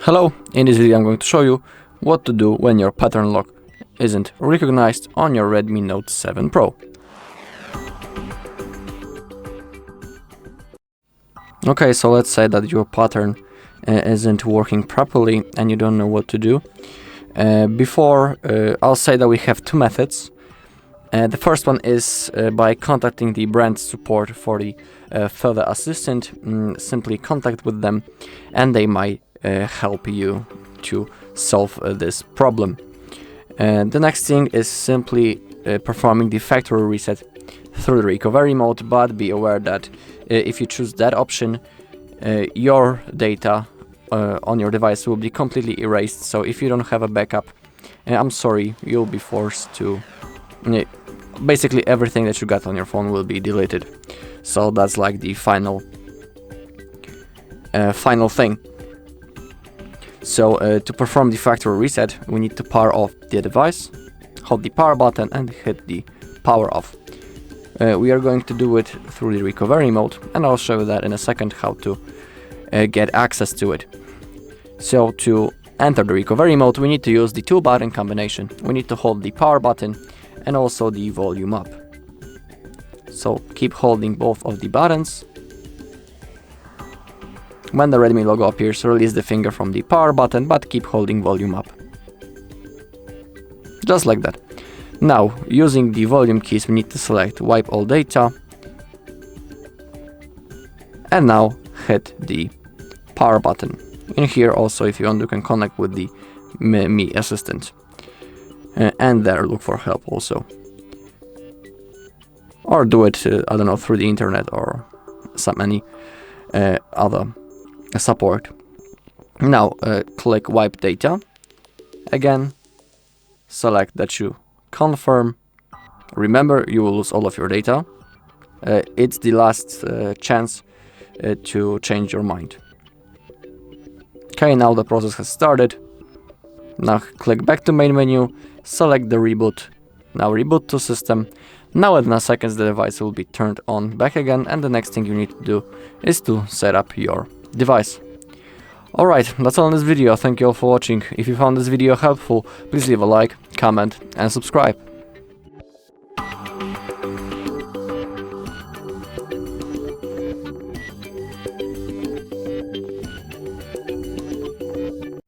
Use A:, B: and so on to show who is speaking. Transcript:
A: Hello, in this video I'm going to show you what to do when your pattern lock isn't recognized on your Redmi Note 7 Pro. Okay, so let's say that your pattern isn't working properly and you don't know what to do. I'll say that we have two methods. The first one is by contacting the brand support for the further assistance. Simply contact with them and they might help you to solve this problem. The next thing is simply performing the factory reset through the recovery mode, but be aware that if you choose that option, your data on your device will be completely erased. So if you don't have a backup, I'm sorry, you'll be forced to basically everything that you got on your phone will be deleted. So that's like the final thing. So to perform the factory reset, we need to power off the device, hold the power button and hit the power off. We are going to do it through the recovery mode, and I'll show you that in a second how to get access to it. So to enter the recovery mode, we need to use the 2-button combination. We need to hold the power button and also the volume up. So keep holding both of the buttons. When the Redmi logo appears, release the finger from the power button, but keep holding volume up. Just like that. Now, using the volume keys, we need to select wipe all data. And now hit the power button. In here also, if you want, you can connect with the Mi Assistant. And there, look for help also. Or do it, I don't know, through the internet or any other support. Now click wipe data. Again, select that you confirm. Remember, you will lose all of your data. It's the last chance to change your mind. Okay, now the process has started. Now click back to main menu, select the reboot. Now reboot to system. Now in a second the device will be turned on back again, and the next thing you need to do is to set up your device. Alright, that's all in this video. Thank you all for watching. If you found this video helpful, please leave a like, comment and subscribe.